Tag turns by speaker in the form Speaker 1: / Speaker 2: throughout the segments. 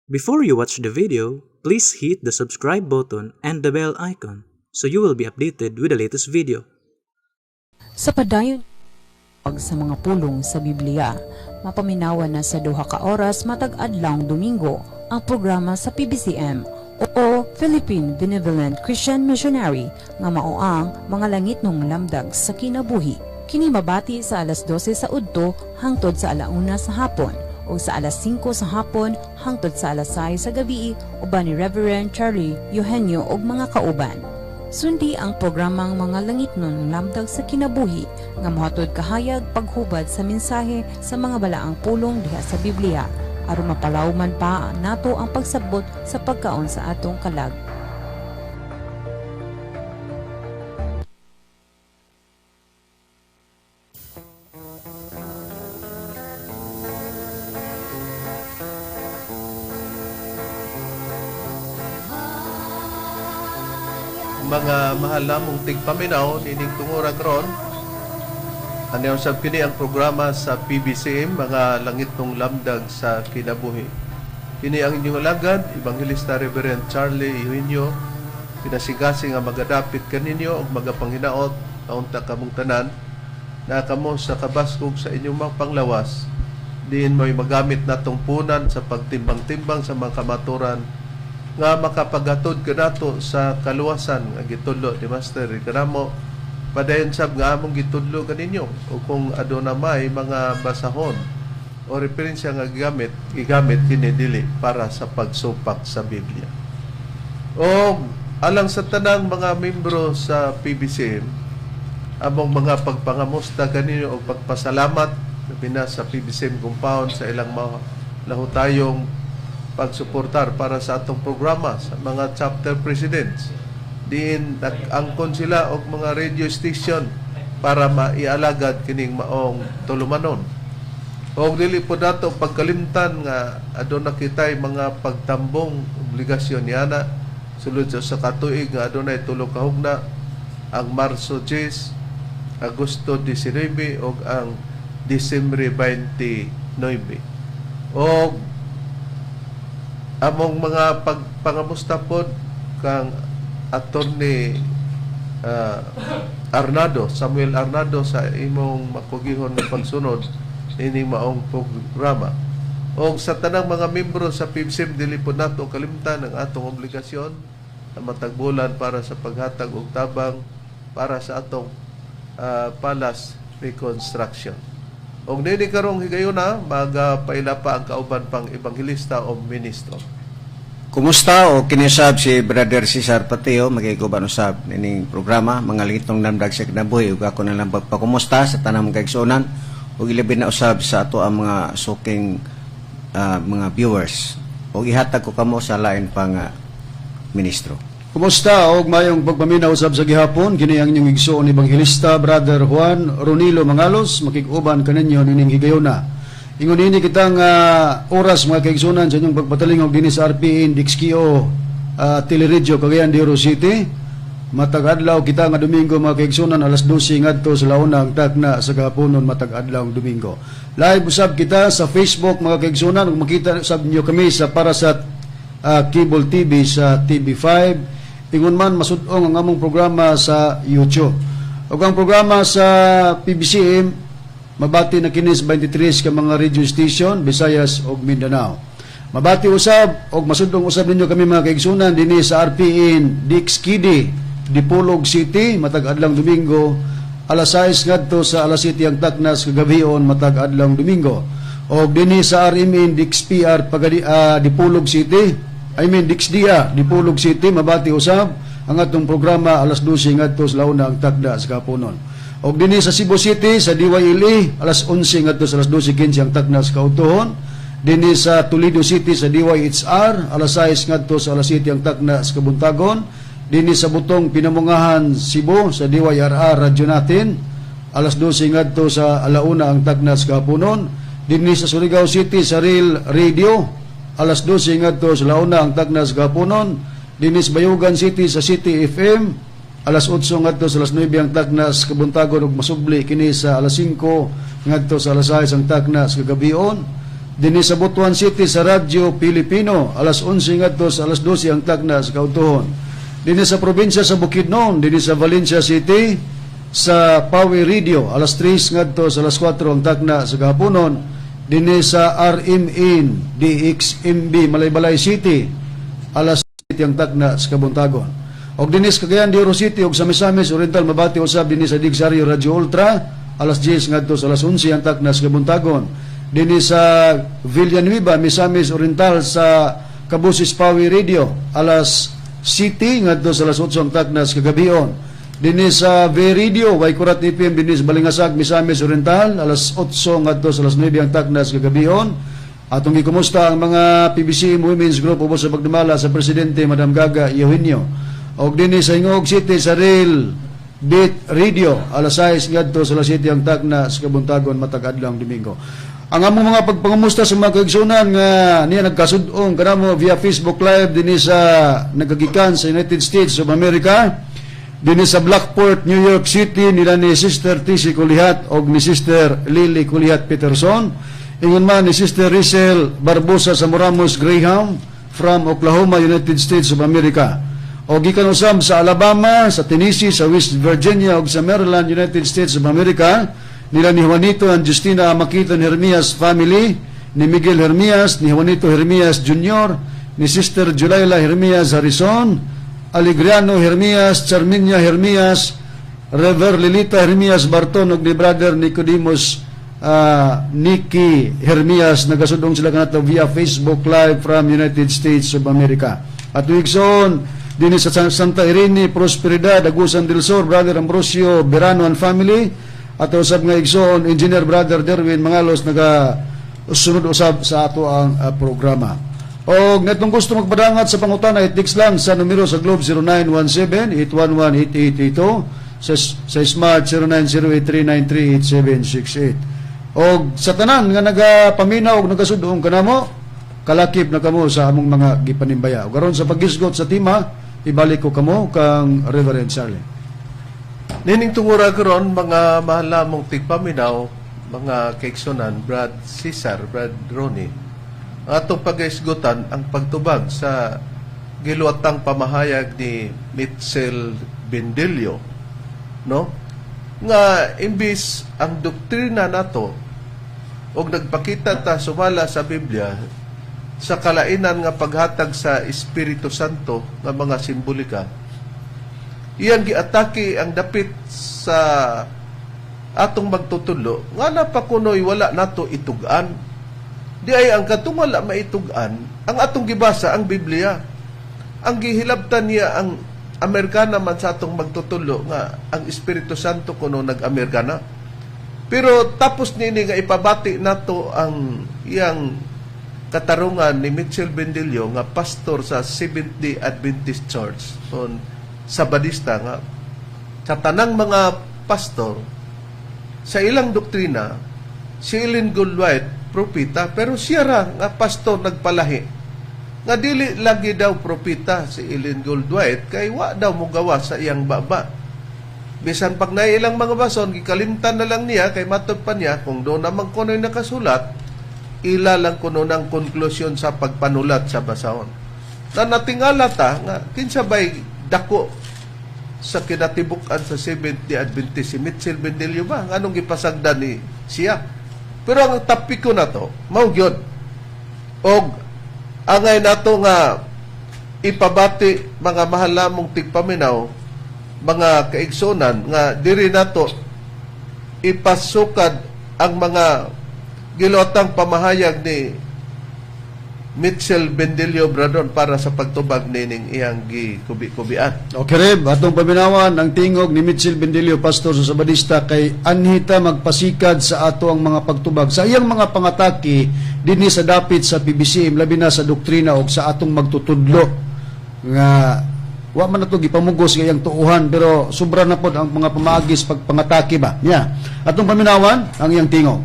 Speaker 1: Before you watch the video, please hit the subscribe button and the bell icon so you will be updated with the latest video.
Speaker 2: Sa padayon sa mga pulong sa Biblia, mapaminawan na sa duha ka oras matag adlawng Domingo ang programa sa PBCM o Philippine Benevolent Christian Missionary nga mao ang mga langit ng lamdag sa kinabuhi. Kini mabati sa alas 12 sa udto hangtod sa alauna sa hapon o sa alas 5 sa hapon hangtod sa alas 6 sa gabi uban ni Reverend Charlie Eugenio og mga kauban. Sundi ang programang mga langit nun lamdag sa kinabuhi nga mohatod kahayag paghubad sa mensahe sa mga balaang pulong diha sa Biblia aron mapalawman pa nato ang pagsabot sa pagkaon sa atong kalag.
Speaker 3: Mga mahal namong tigpaminaw nining tungura karon, ano sab kini ang programa sa PBCM, mga langit ng lamdag sa kinabuhi. Kini ang inyong alagad, Evangelista Reverend Charlie Eugenio, pinasigasing nga magadapit kaninyo og magapanghinaot aunta kamong tanan na kamo sa kabaskog sa inyong mga panglawas. Diin mo'y magamit natong punan sa pagtimbang-timbang sa mga kamaturan nga makapagatod ka nato sa kaluwasan nga gitudlo ni Master kanamo padayon sab nga among gitudlo kaninyo o kung aduna may mga basahon o referensya nga gigamit kini dili para sa pagsupak sa Biblia. O alang sa tanang mga membro sa PBCM, among mga pagpangamusta kaninyo o pagpasalamat na sa PBCM compound sa ilang mga lahutayong pagsuportar para sa atong programa sa mga chapter presidents. Diin nag-angkon sila og mga radio station para maialagad kining maong tulumanon. O dili po dato pagkalimtan nga aduna kitay mga pagtambong obligasyon niana sulod sa katuig nga adunay tulo ka hugna, ang Marso 10, Agosto 19 ug ang Disyembre 29. O among mga pagpangamusta pod kang Attorney Samuel Arnado sa imong makugihon ng pagsunod ini maong programa. O sa tanang mga membro sa PBCM, dili po nato kalimtan ang atong obligasyon na matagbulan para sa paghatag og tabang para sa atong Palace Reconstruction. Og nini karong higayuna, magapaila pa ang kauban pang ebanghilista o ministro.
Speaker 4: Kumusta o kinisab si Brother Cesar Pateo, magiguban usab nining programa, mga litong namdag sa kinabuhi, ug ako na lang pagpakumusta sa tanang mga kaigsunan, ug ilabi na usab sa ato ang mga suking mga viewers. Ug ihatag ko kamo sa lain pang ministro.
Speaker 5: Kumusta og mayong pagpaminaw usab sa gihapon, kini ang inyong igsoon ebanghilista Brother Juan Ronilo Mangalos, makikuban kaninyo nining higayuna. Ingon ini kitang oras mga kaigsunan sa inyong pagpatalingog dinhi sa RPN Dixkio Teleradyo Cagayan de Oro City. Matag adlaw kita nga Domingo mga kaigsunan alas 12 ngadto sa launa ang tagna sa gahaponon matag adlaw Domingo. Live usab kita sa Facebook mga kaigsunan, ug makita usab niyo kami sa Parasat Cable TV sa TV5. Ingon man masud-ong ang among programa sa YouTube. Ug ang programa sa PBCM mabati na kinis 23 ka mga radio station Visayas ug Mindanao. Mabati usab og masud-ong usab ninyo kami mga kaigsunan dinhi sa RPN Dixkidi, Dipolog City matag adlang Domingo alas 6 ngadto sa alas 7 ang taknas kagabion matag adlang Domingo. Og dinhi sa RMN DixPR Dipolog City, Dixdia, Dipolog City, mabati usab ang atong programa alas 12 ngadto sa launa ang takda sa kapunon. Og dinhi sa Cebu City sa DYLE alas 11 ngadto sa alas 12:15 ang takda sa kautuhon. Dinhi sa Toledo City sa DYHR alas 6 ngadto sa alas 7 ang takda sa kabuntagon. Dinhi sa Butong Pinamungahan Cebu sa DYRR radyo natin alas 12 ngadto sa alauna ang takda sa kapunon. Dinhi sa Surigao City sa Real Radio alas 12 ngadto sa launa ang tagna sa kapunon. Dinis Bayugan City sa City FM alas 8 ngadto sa alas 9 ang tagna sa kabuntagon ug masubli kini sa alas 5 ngadto sa alas 6 ang tagna sa kagabion. dinhi sa Butuan City sa Radyo Pilipino alas 11 ngadto sa alas 12 ang tagna sa kautuhon. Dinhi sa probinsya sa Bukidnon, dinhi sa Valencia City sa Pawi Radio alas 3 ngadto sa alas 4 ang tagna sa gahaponon. Dinhi sa RMN DXMB Malaybalay City alas 7 ang tagna sa kabuntagon. Og dinhi sa Cagayan de Oro City og sa Misamis Oriental Mabati usab dinhi sa Digsario Radio Ultra alas 10 ngadto sa alas 11 ang tagna sa kabuntagon. Dinhi sa Villanueva Misamis Oriental sa Kabusis Pawi Radio alas 7 ngadto sa alas 8 ang tagna sa kagabion. Dinhi sa V Radio Waikurat FM dinhi sa Balingasag Misamis Oriental alas 8 ngadto sa alas 9 ang tagna sa kagabion. Atong gikumusta ang mga PBC Women's Group ubos sa pagdumala sa Presidente Madam Gaga Eugenio. Og dinhi sa Hingog City sa Real Beat Radio alas 6 ngadto sa alas 7 ang tagna sa kabuntagon matag adlawng Domingo. Ang among mga pagpangamusta sa mga kaigsunan nga niya nagkasud-ong kanamo via Facebook Live dinhi sa nagagikan sa United States of America, dinhi sa Blackport, New York City nila ni Sister TC Kulihat og ni Sister Lily Kulihat Peterson. Ingon man ni Sister Rizal Barbosa sa Moramos Graham from Oklahoma, United States of America. O gikan usab sa Alabama, sa Tennessee, sa West Virginia ug sa Maryland, United States of America, nila ni Juanito and Justina Makiton Hermias family, ni Miguel Hermias, ni Juanito Hermias Jr., ni Sister Julayla Hermias Harrison, Alegriano Hermias, Charminia Hermias, Rever Lilita Hermias Barton ug ni Brother Nicodemus Nikki Hermias. Nagasudong sila kanato via Facebook Live from United States of America. At wigson dinhi sa Santa Irene Prosperidad Agusan del Sur, Brother Ambrosio Berano and family, at usab nga igsoon Engineer Brother Derwin Mangalos naga sunod usab sa ato ang programa. Og netong gusto magpadangat sa pangutana, i-text lang sa numero sa Globe 0917-811-8882, sa Smart 0908-393-8768. Og sa tanan nga nagapaminaw og nagasudong kanamo, kalakip na kamo sa among mga gipanimbaya. Karon sa paggisgot sa tema, ibalik ko kamo kang Reverend Charlie.
Speaker 3: Nining tungura karon mga mahalamong tigpaminaw, mga kaigsunan, Brad Cesar, Brad Ronnie, ang atong pag-isgutan ang pagtubag sa giluwatang pamahayag ni Mitchell Bendilio, no? Nga imbis ang doktrina nato og nagpakita ta sumala sa Biblia sa kalainan nga paghatag sa Espiritu Santo nga mga simbolika, iyang giatake ang dapit sa atong magtutulo nga napakunoy wala nato itugan. Di ay ang katong wala maitugan ang atong gibasa ang Biblia. Ang gihilabtan niya ang Amerikana man sa atong magtutulo nga ang Espiritu Santo kuno nag-Amerikana. Pero tapos nini nga ipabati nato ang iyang katarungan ni Mitchell Bendilio nga pastor sa Seventh-day Adventist Church on Sabadista nga sa tanang mga pastor sa ilang doktrina si Ellen Goldwhite propita, pero siya ra nga pastor nagpalahi nga dili lagi daw propita si Ellen Goldwhite kay wa daw mogawa sa iyang baba. Bisan pag na ilang mga bason gikalimtan na lang niya kay matud pa niya kung do naman kunoy nakasulat, ila lang kuno ng konklusyon sa pagpanulat sa basahon. Na natingala ta nga kinsa bay dako sa kinatibukan sa Seventh-day Adventist si Mitchell Bendilio ba? Anong gipasagdan ni siya? Pero ang tapiko na to, mao gyud. Og angay nato nga ipabati mga mahalamong tigpaminaw, mga kaigsonan nga diri nato ipasukad ang mga gilotang pamahayag ni Mitchell Bendilio Bradon para sa pagtubag nining iyang gikubi-kubian.
Speaker 5: Okay, Reb, atong paminawan ang tingog ni Mitchell Bendilio, pastor sa Sabadista, kay anhita magpasikad sa ato ang mga pagtubag sa iyang mga pangataki dinhi sa dapit sa PBC, labi na sa doktrina o sa atong magtutudlo nga wa man nato gipamugos nga iyang tuuhan, pero sobra na pod ang mga pamaagis pagpangataki ba niya. Atong paminawan ang iyang tingog.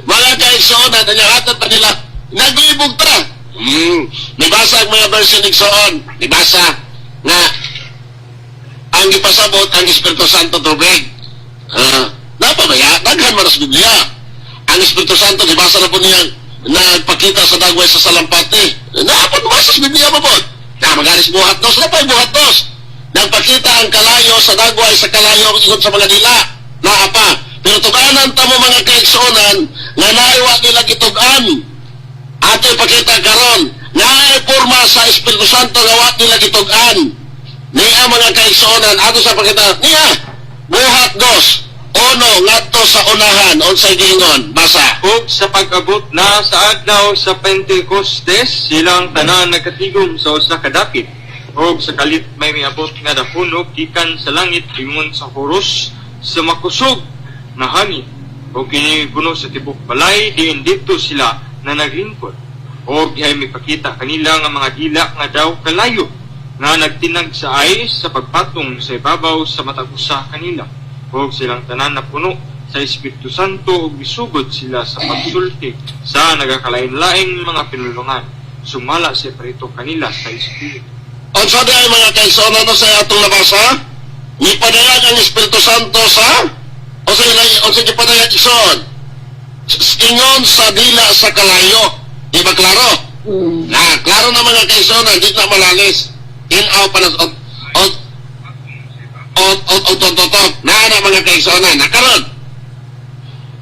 Speaker 6: Mga kaigsoon, nanyahatod pa nila, nag-uibog pa. Nibasa ang mga version igsoon, nibasa nga ang ipasabot ang Espiritu Santo tubig. Na pa ba ya? Daghan man sa Biblia. Ang Espiritu Santo, gibasa na po niya nagpakita sa dagway sa salampati. Naapon basa sa Biblia pa po. Na magalis buhat dos, na pa'y buhat dos. Nagpakita ang kalayo sa dagway sa kalayo ikot sa mga dila. Naapa. Pero tuganan ta mo mga kaigsuonan nga naiwa nila gitugan. Ato ipakita karon nga ay porma sa Espiritu Santo nga wa nila gitugan. Niya mga kaigsuonan ato sa pakita niya buhat dos. Ono ngadto sa unahan unsay giingon basa.
Speaker 7: Ug sa pag-abot na sa adlaw sa Pentecostes, silang tanan nagkatigom sa usa ka dapit. Ug sa kalit may miabot nga dapunog gikan sa langit ingon sa huros sa makusog na hangin. Ug kini puno sa tibok balay diin dito sila na naglingkod. Ug ay mipakita kanila nga mga dila nga daw kalayo nga nagtinag sa ay sa pagpatong sa ibabaw sa matag usa kanila. Ug silang tanan na puno sa Espiritu Santo ug misugod sila sa pagsulti sa nagakalain-laing mga pinulungan. Sumala si Prito kanila sa Espiritu.
Speaker 6: Unsa di ay mga kaigsuonan no sa atong nabasa? Nipadayag ang Espiritu Santo sa unsa gipadayag igsoon? Ingon sa dila sa kalayo. Di ba klaro? Na, klaro na mga kaigsuonan, di na malalis. Inaw pa na tot na mga kaigsuonan. Nakaroon.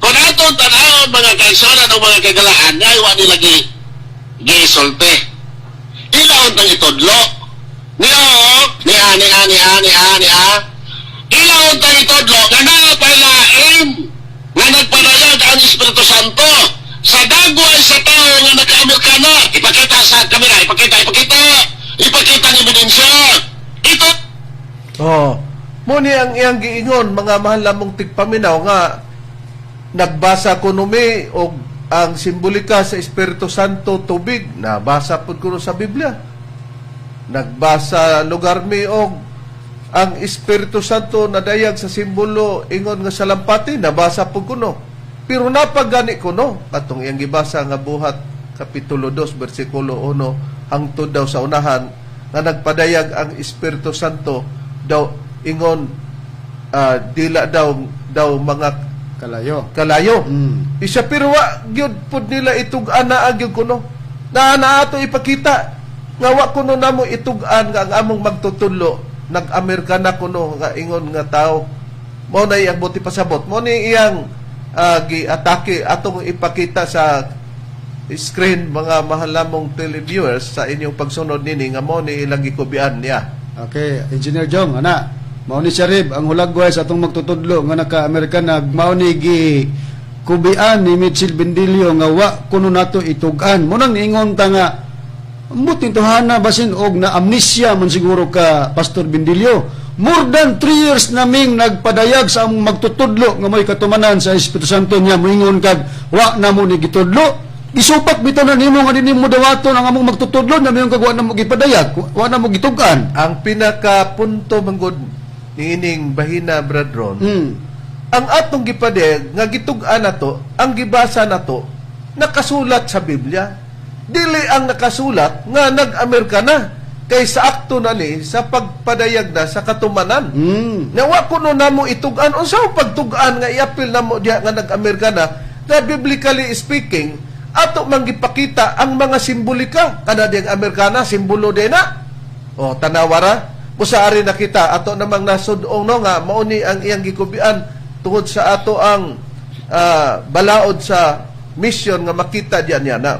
Speaker 6: Kung atong tanawon mga kaigsuonan o mga kagalaan, ay wa nila gisulti. Ilaon tang itudlo. Niya. Ilaon tang itudlo, nga napailain, nga nagpadayag ang Espiritu Santo sa dagway sa tao nga nagka-Amerikana. Ipakita sa kamera, ipakita ang ebidensya. Ito.
Speaker 3: Muni ang iyang giingon, mga mahal lamong tigpaminaw nga nagbasa ko numi o ang simbolika sa Espiritu Santo tubig, nabasa po ko sa Biblia. Nagbasa lugar mi og ang Espiritu Santo nadayag sa simbolo ingon nga salampati, nabasa po kuno. Pero napagani kuno atong iyang gibasa nga buhat kapitulo 2 bersikulo 1 hangtod daw sa unahan nga nagpadayag ang Espiritu Santo daw ingon dila daw mga kalayo. Isa pero wa gyud pud nila itug-an na gyud kuno. Na ato ipakita nga wa kuno namo itug-an nga ang among magtutudlo nag-Amerikana kuno nga ingon nga tao mo na iyang buti pasabot mo ni iyang gi-atake atong ipakita sa screen mga mahal lamong televiewers sa inyong pagsunod nini nga mo ni ilang gikubian niya.
Speaker 5: Okay, Engineer Jong, ana, mao ni Sharib ang hulagway sa atong magtutudlo nga naka-Amerikana mao ni gi kubian ni Mitchell Bendilio nga wa kuno nato itug-an. Mo nang ingon ta nga muting tuhana basin og na amnesia man siguro ka Pastor Bendilio. More than 3 years naming nagpadayag sa among magtutudlo nga may katumanan sa Espiritu Santo niya moingon kag wa na mo ni gitudlo. Gisupak bitaw na nimo nga dinimo dawaton ang among magtutudlo na mayon kag wa na mo gipadayag, wa na mo gitug-an.
Speaker 3: Ang pinaka punto manggod niining bahina bradron. Ang atong gipadayag nga gitug-an nato, ang gibasa nato nakasulat sa Biblia. Dili ang nakasulat nga nag-Amerikana kay sa akto na ni sa pagpadayag na sa katumanan. Nga wa kuno namo itug-an unsa pagtug-an nga iapil namo diha nga nag-Amerikana na biblically speaking ato manggipakita ang mga simbolika kada diyang Amerikana simbolo din na. O tanawara usaari na kita ato namang nasud-ong no nga mao ni ang iyang gikubian tungod sa ato ang balaod sa mission nga makita diyan niya na.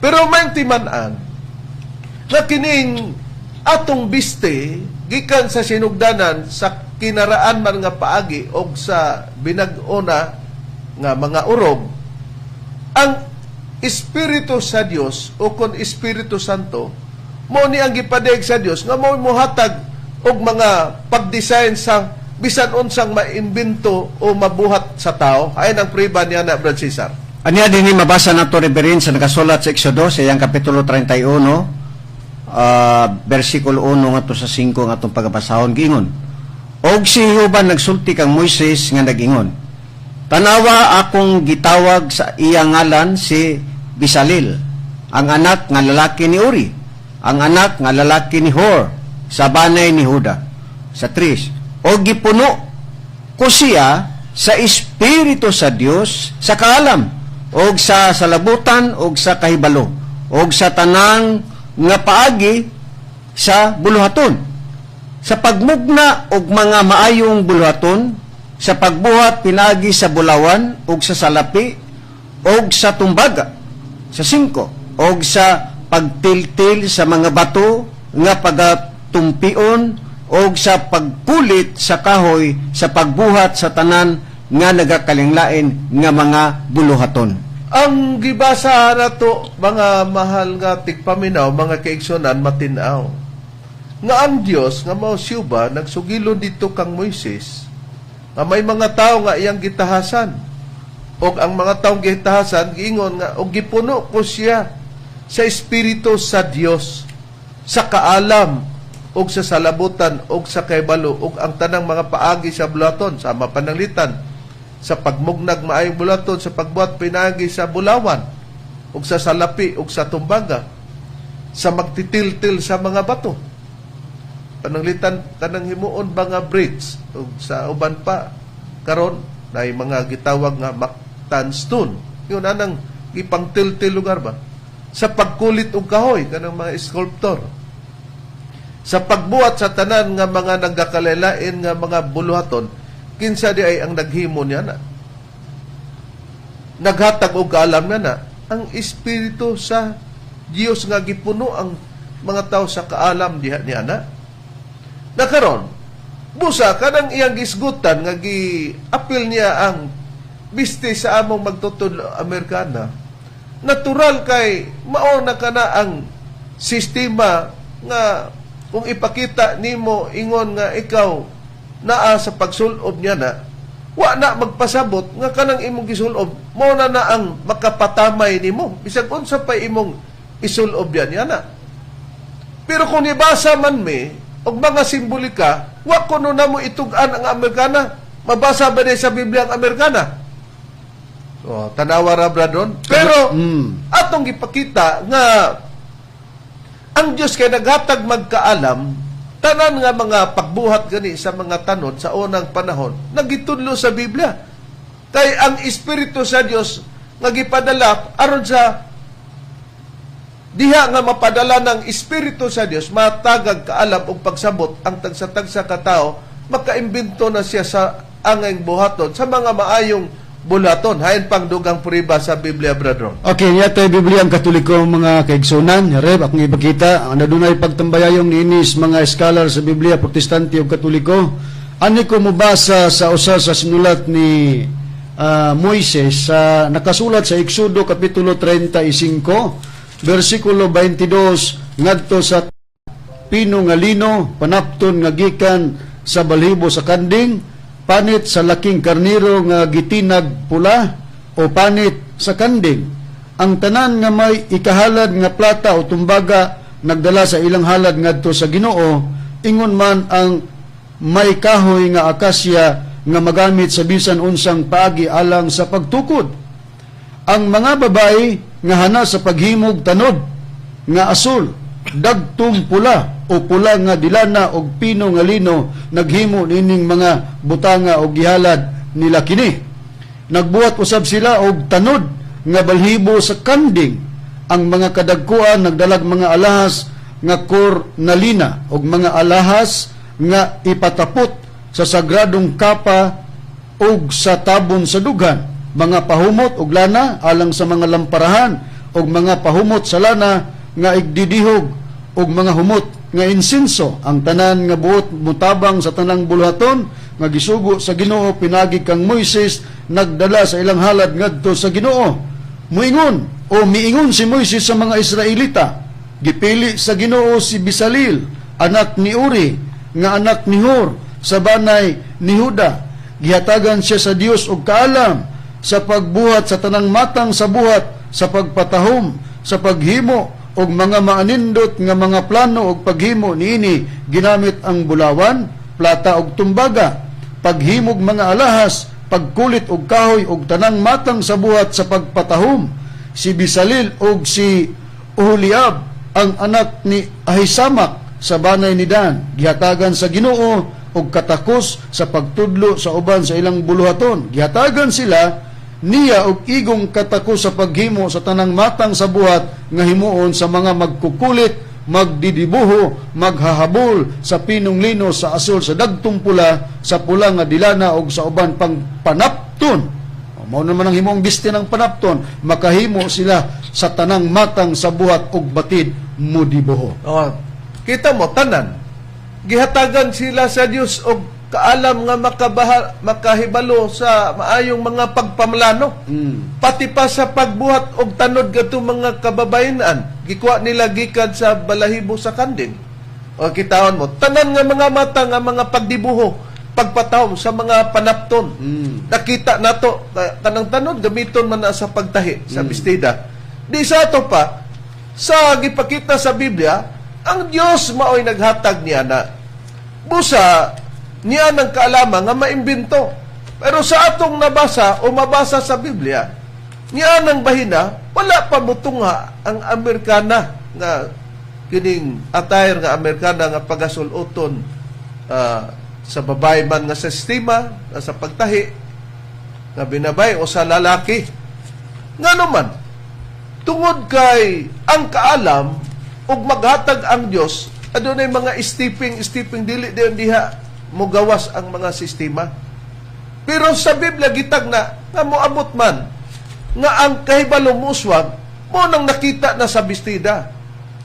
Speaker 3: Pero may timan-an na kining atong biste gikan sa sinugdanan sa kinaraan man nga paagi o sa binag-ona nga mga urog ang Espiritu sa Dios o kon Espiritu Santo mo ni ang gipadayag sa Dios nga mo mohatag og mga pag-design sa bisan unsang maimbento o mabuhat sa tao. Ayon ang priba niya na Brad Cesar.
Speaker 4: Anya din mabasa nato reference sa nakasulat sa Exodo sa iyang kapitulo 31 versikulo 1 ngadto sa 5 ngatong pagabasahon giingon. Og si Jehova nagsulti kang Moises nga nagingon. Tanawa akong gitawag sa iyang ngalan si Bisalil, ang anak nga lalaki ni Uri, ang anak nga lalaki ni Hor, sa banay ni Huda. Sa 3, og gipuno ko siya sa espiritu sa Dios, sa kaalam, og sa salabutan, og sa kahibalo, og sa tanang nga paagi sa buluhaton, sa pagmugna og mga maayong buluhaton, sa pagbuhat pinagi sa bulawan, og sa salapi, og sa tumbaga, sa 5, og sa pagtiltil sa mga bato nga pagatumpion, og sa pagkulit sa kahoy, sa pagbuhat sa tanan nga nagakalinglain nga mga buluhaton.
Speaker 3: Ang gibasa na to, mga mahal nga tigpaminaw, mga kaigsunan, matinaw. Nga ang Dios nga mao siyuba nagsugilon dito kang Moises, nga may mga tao nga iyang gitahasan. Og ang mga taong gitahasan, giingon nga, og gipuno ko siya sa espiritu sa Dios, sa kaalam, og sa salabutan, og sa kaybalo, og ang tanang mga paagi sa bulaton, sa mapananglitan, sa pagmugnag maayong bulaton, sa pagbuhat pinagi sa bulawan, og sa salapi, og sa tumbaga, sa magtitiltil sa mga bato. Pananglitan kanang himuon ba nga bridge, og sa uban pa, karon na mga gitawag nga Mactan stone. Yun anang ipangtiltil lugar ba? Sa pagkulit og kahoy, kanang mga sculptor. Sa pagbuhat sa tanan nga mga nagkakalalain nga mga buluhaton, kinsa di ay ang naghimo niya na. Naghatag og kaalam niya na. Ang espiritu sa Dios nga gipuno ang mga tao sa kaalam diha niya na. Nakaron, busa kanang iyang gisgutan nga gi-apil niya ang biste sa among magtutudlo Amerikana. Natural kay mao na kana ang sistema nga kung ipakita nimo ingon nga ikaw naa sa pagsulob niya na, wa na magpasabot nga kanang imong gisulob, mo na ang makapatamay nimo. Bisag unsa pa imong isulob yan na. Pero kung ibasa man og mga simbolika, wa kuno na mo itug-an ang Amerikana. Mabasa ba din sa Biblia ang Amerikana? So, tanawa ra bradon. Pero, atong ipakita nga ang Diyos kay naghatag magkaalam, tanan nga mga pagbuhat gani sa mga tanod sa unang panahon, nagitudlo sa Biblia. Kay ang Espiritu sa Diyos nga gipadala aron sa diha nga mapadala ng Espiritu sa Diyos, matagag kaalam o pagsabot ang tagsa-tagsa katao, makaimbento na siya sa angay buhaton, sa mga maayong bulaton. Hain pang dugang puriba sa Biblia, brother.
Speaker 5: Okay, niya tayo Biblia ang Katoliko mga kaigsunan. Reb, akong ipakita, ang nadunay pagtambayayong niinis mga scholar sa Biblia, Protestante o Katoliko. Ani ko mubasa sa usa sa sinulat ni Moises, nakasulat sa Exodo Kapitulo 35, versikulo 22, ngadto sa pino nga lino, panapton nga gikan sa balhibo sa kanding, panit sa laking karniro nga gitinag pula, o panit sa kanding. Ang tanan nga may ikahalad nga plata o tumbaga nagdala sa ilang halad ngadto sa Ginoo, ingon man ang may kahoy nga akasya nga magamit sa bisan unsang paagi alang sa pagtukod. Ang mga babae nga hana sa paghimog tanod nga asul, dagtum pula o pula nga dilana og pino nga lino, naghimo nining mga butanga o gihalad nila kini. Nagbuhat usab sila og tanod nga balhibo sa kanding. Ang mga kadagkuan nagdalag mga alahas nga kornalina og mga alahas nga ipatapot sa sagradong kapa og sa tabon sa dughan, mga pahumot og lana alang sa mga lamparahan og mga pahumot sa lana nga igdidihog og mga humot nga insinso. Ang tanan nga buot mutabang sa tanang buluhaton nga gisugo sa Ginoo pinagi kang Moises nagdala sa ilang halad ngadto sa Ginoo. Muingon o miingon si Moises sa mga Israelita, gipili sa Ginoo si Bisalil, anak ni Uri, nga anak ni Hur, sa banay ni Huda. Gihatagan siya sa Dios og kaalam sa pagbuhat sa tanang matang sa buhat, sa pagpatahom, sa paghimo og mga maanindot nga mga plano og paghimo niini ginamit ang bulawan, plata og tumbaga, paghimog mga alahas, pagkulit og kahoy og tanang matang sa buhat sa pagpatahom. Si Bisalil og si Oholiab ang anak ni Ahisamak sa banay ni Dan, gihatagan sa Ginoo og katakos sa pagtudlo sa uban sa ilang buluhaton. Gihatagan sila niya og igong katakos sa paghimo sa tanang matang sa buhat nga himuon sa mga magkukulit, magdidibuho, maghahabol sa pinong lino, sa asol, sa dagtong pula, sa pula nga dilana og sa uban pang panapton. Mao naman ang himong biste ng panapton, makahimo sila sa tanang matang sa buhat og batid mo dibuho.
Speaker 3: Oh, kita mo tanan gihatagan sila sa Dios og kaalam nga makahibalo sa maayong mga pagpamlano. Pati pa sa pagbuhat og tanod gato mga kababayenan, gikuha nila gikan sa balahibo sa kanding. O kitahon mo, tanan nga mga mata nga mga pagdibuho, pagpatawom sa mga panapton. Nakita nato kanang tanod gamiton man na sa pagtahi sa bestida. Di sa ato pa sa gipakita sa Biblia, ang Dios maoy naghatag niya na busa niya ng kaalaman nga maimbento. Pero sa atong nabasa o mabasa sa Biblia, niya ng bahina, wala pa mutungha ang Amerikana nga kining attire nga Amerikana nga pagasuluton sa babae man nga sa sistema, sa pagtahi, nga binabay o sa lalaki. Nga naman, tungod kay ang kaalam ug maghatag ang Dios, adunay mga stepping dili diha mo gawas ang mga sistema. Pero sa Biblia gitag na nga moabot man nga ang kahibalo muswag mo nang nakita na sa bestida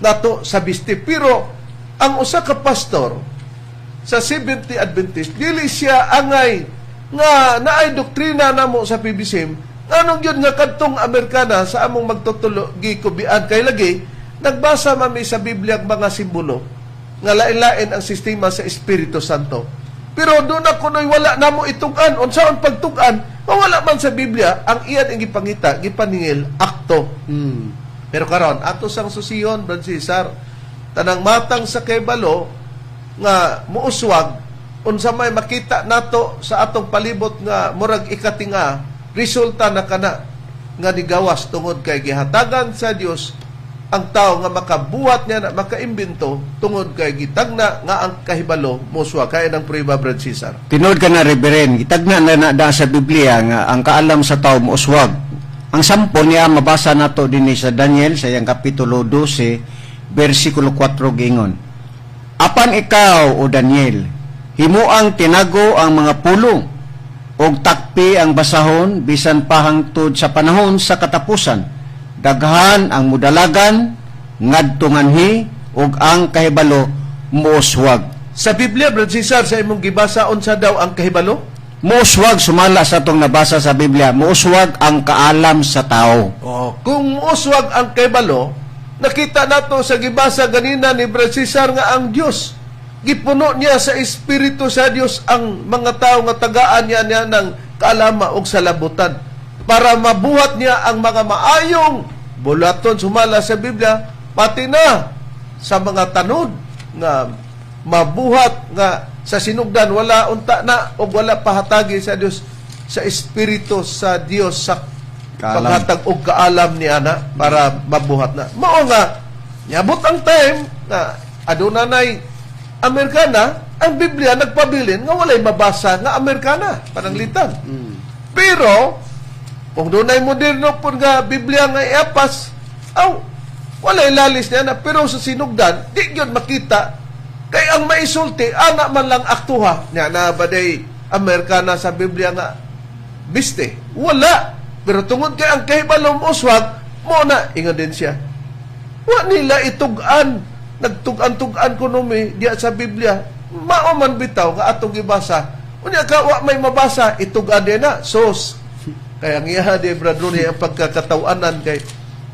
Speaker 3: nato sa besti. Pero ang usa ka pastor sa Seventh Adventist dili siya angay nga naay doktrina namo sa PBCM anong yun nga kadtong Amerikana sa among magtutulo gikubian kay lagi nagbasa mami sa Biblia ang mga simbolo nga lain-lain ang sistema sa Espiritu Santo. Pero doon ako no'y wala na mo itugan. Unsaon pagtugan, wala man sa Biblia, ang iyan ang gipangita, gipaningil, akto. Pero karon ato sang susiyon, Brad Cesar, tanang matang sa kaybalo, nga muuswag, unsa may makita nato sa atong palibot nga murag ikatinga, resulta na kana, nga nigawas tungod kay gihatagan sa Dios ang tao nga makabuhat niya na makaimbento tungod kay gitagna nga ang kahibalo muswa kay ng prueba, Brad Cesar.
Speaker 4: Tinod ka na, Reverend, gitagna na sa Biblia nga ang kaalam sa tao mouswag. Ang sample niya mabasa nato dinhi sa Daniel sa iyang kapitulo 12 bersikulo 4 gingon. Apan ikaw o Daniel, himuang tinago ang mga pulong og takpi ang basahon bisan pa hangtod sa panahon sa katapusan. Daghan ang mudalagan, ngadto nganhi, ug ang kahibalo muuswag.
Speaker 3: Sa Biblia, Brad Cesar, sa imong gibasa, unsa daw ang kahibalo?
Speaker 4: Muuswag, sumala sa itong nabasa sa Biblia, muuswag ang kaalam sa tao.
Speaker 3: Kung muuswag ang kahibalo, nakita nato sa gibasa ganina ni Brad Cesar nga ang Dios, gipuno niya sa Espiritu sa Dios ang mga tao nga tagaan niya ng kaalama og salabutan para mabuhat niya ang mga maayong bulaton sumala sa Biblia, pati na sa mga tanod nga mabuhat nga sa sinugdan wala unta na o wala pahatagi sa Dios sa Espiritu sa Dios sa paghatag og kaalam ni ana para mabuhat na. Mao nga niabot ang time na adunay Amerikana, ang Biblia nagpabilin nga walay mabasa nga Amerikana pananglitan. Pero kung dunay moderno po nga Biblia nga iapas, walay lalis niya na. Pero sa sinugdan, di yun makita. Kaya ang maisulti, ana man lang aktuha. Niya na ba day Amerikana sa Biblia nga biste? Wala. Pero tungod kay ang kahibalong uswag, muna, ingon din siya. Wa nila itugan. Nagtugan-tugan kunomi diya sa Biblia. Mao man bitaw nga atong gibasa. Unya ka, wa may mabasa, itugan din na. Sos, kaya nga di Brad Ronnie ang pagkakatawanan kay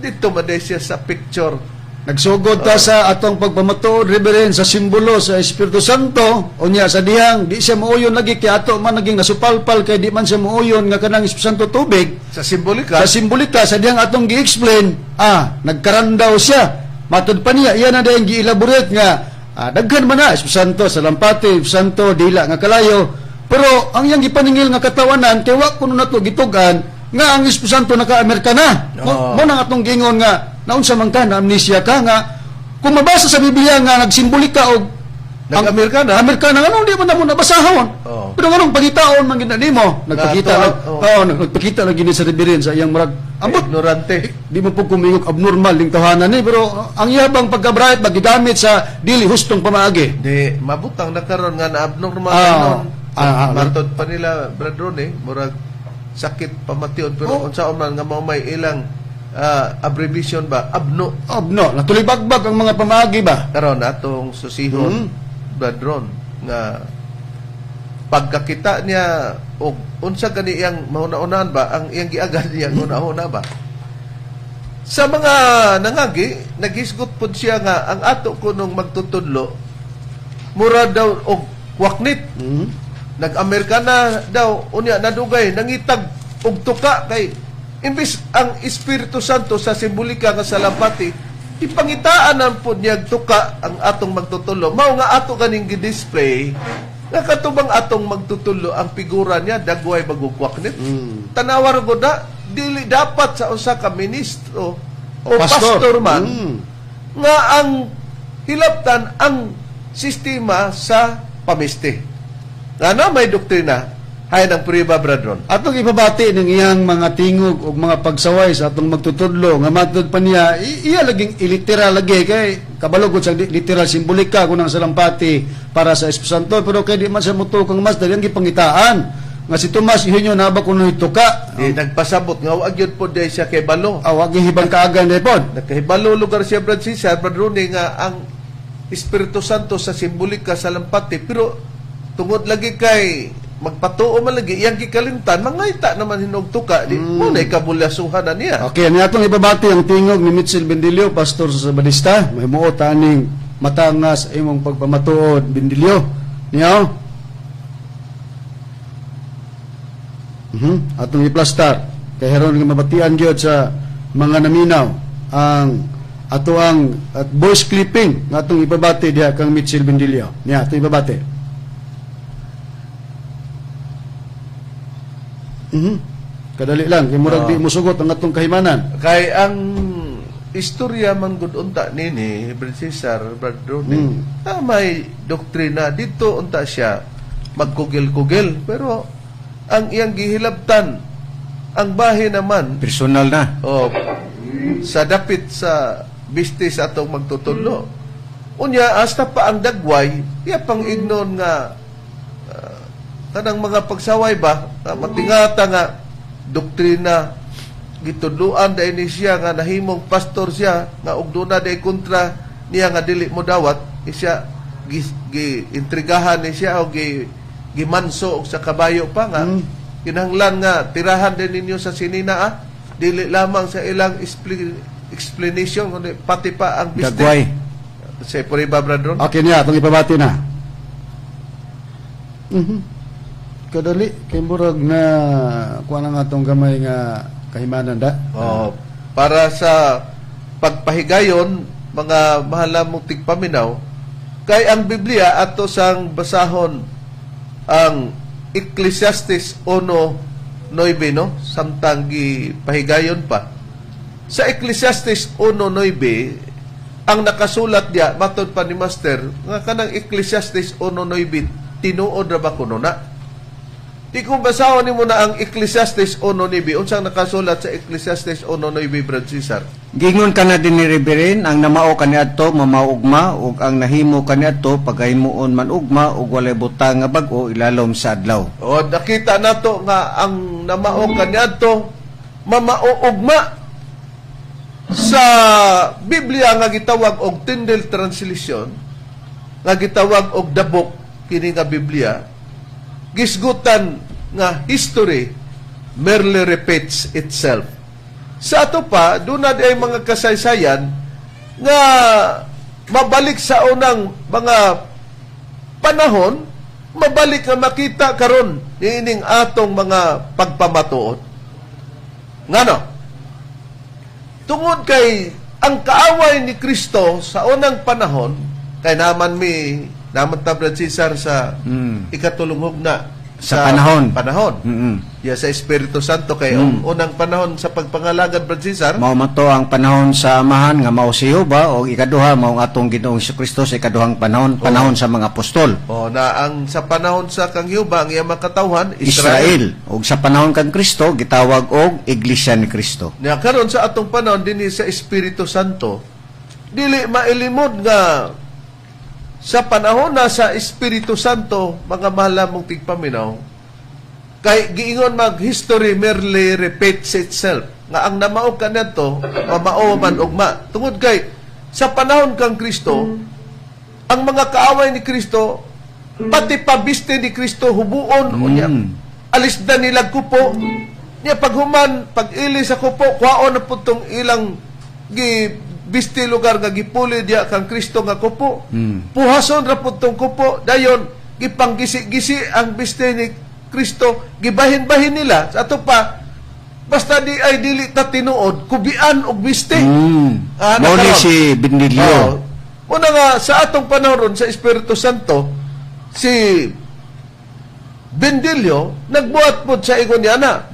Speaker 3: dito maday siya sa picture.
Speaker 5: Nagsugod ta sa atong pagpamatuod, Reverend, sa simbolo sa Espiritu Santo, unya sa dihang, di siya muuyon lagi kay ato man naging nasupalpal kay di man siya muuyon nga kanang Espiritu Santo tubig.
Speaker 3: Sa simbolika.
Speaker 5: Sa simbolika, sa dihang atong gi-explain, nagkarandaw siya. Matod pa niya, iyan na dahil gi-elaborate nga, daghan man na, Espiritu Santo sa lampati, Espiritu Santo, dila nga kalayo. Pero ang iyang gipaningil nga katawanan kay wa kuno nato gitugan nga ang Espiritu Santo naka-Amerika na. Mo nang atong gingon nga naunsa man ka na amnesia ka nga kung mabasa sa Biblia nga nagsimbolika og
Speaker 3: Nag-Amerikana?
Speaker 5: Amerikana, anong di mo na mo nabasahon?
Speaker 3: Oo.
Speaker 5: Pero anong pagitaon man gina nimo? Nagpakita
Speaker 3: Nga,
Speaker 5: lang,
Speaker 3: oo.
Speaker 5: nagpakita lang gini sa reverend sa iyang murag. Ambot,
Speaker 3: Ignorante.
Speaker 5: di mo po kumingog abnormal ning tahanan ni, pero ang iyabang pagka-bright magigamit sa dili hustong pamaagi.
Speaker 3: Di, mabutang na karon nga na abnormal
Speaker 5: Ah.
Speaker 3: nun.
Speaker 5: Ah,
Speaker 3: Matod pa nila, Brad Ron, murag sakit pamation. Pero unsaon man nga mao may ilang abbreviation ba? Abno.
Speaker 5: Abno, natulibagbag ang mga pamaagi ba?
Speaker 3: Karon atong susihon, Brad Ron, nga pagkakita niya og unsa gani iyang mauna-unahan ba ang iyang giagad niyang una-una ba sa mga nangagi nagisgot pud siya nga ang ato kunong magtutudlo mura daw og waknit nag-Amerikana daw unya nadugay nangitag og tuka kay imbis ang Espiritu Santo sa simbolika nga salampati ipangitaan ang po niya tuka ang atong magtutulo mao nga ato ganing gi-display nga katubang atong magtutulo ang figura niya dagway bagugwaknit tanawar ko na dili dapat sa usa ka ministro o pastor man nga ang hilabtan ang sistema sa pamiste nga na may doktrina hay ng priba bradron
Speaker 5: Atong ipabati ng iyang mga tingog o mga pagsaway sa atong magtutudlo nga matod pa niya iya laging iliteral lagi kay kabalog sa literal simbolika kunang salampati para sa Espiritu Santo pero kay di man sa mutukang mas dali ang gipangitaan nga si Tomas ihinyo na ba kuno ituka
Speaker 3: di nagpasabot nga wa gyud pod day siya kay balo
Speaker 5: awag hibang kaagan depod
Speaker 3: nagkahibalo lugar siya Brad Cesar bradron nga ang Espiritu Santo sa simbolika sa lampati pero tungod lagi kay magpatuo man lagi iyang gikalimtan mangayta naman hinog tuka di mo na ikabulyasuhan na niya
Speaker 5: Okay, ni atong ibabati ang tingog ni Mitchell Bendilio, pastor sa Sabadista. May muot aning matangas sa imong pagpamatuod, Bendilio. Niyaw? Atong iplastar. Kay heron nga mabatian gyud sa mga naminaw ang ato ang at voice clipping nga atong ibabati diha kang Mitchell Bendilio. Niya, atong ibabati. Kadali lang, kay murag di musugot ang atong kahimanan.
Speaker 3: kay ang istorya man gud unta nini Brad Cesar Brad Ronnie may doktrina dito unta siya magkugil-kugil pero ang iyang gihilabtan ang bahin naman
Speaker 4: Personal na.
Speaker 3: sa dapit sa bistis atong magtutudlo unya hasta pa ang dagway iya pang ignon nga kanang mga pagsaway ba matingata nga doktrina gitudluan dahil ni siya nga nahimong pastor siya nga ug duna day kontra niya nga dili mo dawat siya gi-intrigahan ni siya o gimanso og sa kabayo pa nga kinahanglan nga tirahan din ninyo sa sinina dili lamang sa ilang explanation kundi pati pa ang business
Speaker 4: Dagway.
Speaker 3: sa Puriba Bradron
Speaker 5: Okay niya, itong ipabati na. Kadali, kay murag na kuha na nga itong gamay nga kahimanan da.
Speaker 3: para sa pagpahigayon mga mahal mong tigpaminaw kay ang Biblia ato sang basahon ang Ecclesiastes 1:9 no samtang gipahigayon pa sa Ecclesiastes 1:9 ang nakasulat diya matod pa ni Master nga kanang Ecclesiastes 1:9 tinuod ra ba kuno na di kung basahon nimo na ang Ecclesiastes 1:9 unsang nakasulat sa Ecclesiastes 1:9 Brad Cesar
Speaker 4: Gingon ka na din ni Reverend, ang namao kaniadto mamaugma ug ang nahimo kaniadto paghimuon man ugma ug walay butang nga bag-o ilalom sa adlaw.
Speaker 3: o nakita nato nga ang namao kaniadto mamaugma sa Biblia nga gitawag og Tyndale translation nga gitawag og dabok kini nga Biblia gisgutan nga history merely repeats itself. Sa ato pa, doon na ay mga kasaysayan nga mabalik sa unang mga panahon, mabalik nga makita karon niining atong mga pagpamatuod. Ngano? Tungod kay ang kaaway ni Kristo sa unang panahon, kay naman ta Brad Cesar sa ikatulong hugna
Speaker 4: Sa panahon.
Speaker 3: ya sa Espiritu Santo kay unang panahon sa pagpangalagad, Brad Cesar.
Speaker 4: Mao mato ang panahon sa amahan nga mao si Jehova o ikaduha mao ang atong Ginoong Kristo sa ikaduhang panahon sa mga apostol.
Speaker 3: Na ang sa panahon sa kang Jehova ang iyang makatawhan
Speaker 4: Israel. O sa panahon kang Kristo gitawag og Iglesia ni Kristo.
Speaker 3: Nya karon sa atong panahon dinhi sa Espiritu Santo, dili mailimod nga sa panahon na sa Espiritu Santo, mga mahal mong tigpaminaw, kay giingon mag-history merely repeats itself. Nga ang namaog ka nato, mamao man ugma. Tungod kay, sa panahon kang Kristo, ang mga kaaway ni Kristo, pati pabiste ni Kristo, hubuon, unya, alis na nilang kupo, niya paghuman, pag-ili sa kupo, kwaon na po itong ilang biste lugar nga gipuli diya kang Kristo nga kupo. Puhason na po itong kupo, dayon, gipanggisi-gisi ang biste ni Kristo, gibahin-bahin nila. Sa ato pa, basta di ay dili ta tinuod, kubian og biste.
Speaker 4: Mao si Bendilio.
Speaker 3: Muna nga, sa atong panahon sa Espiritu Santo, si Bendilio, nagbuhat po sa ingon niya na.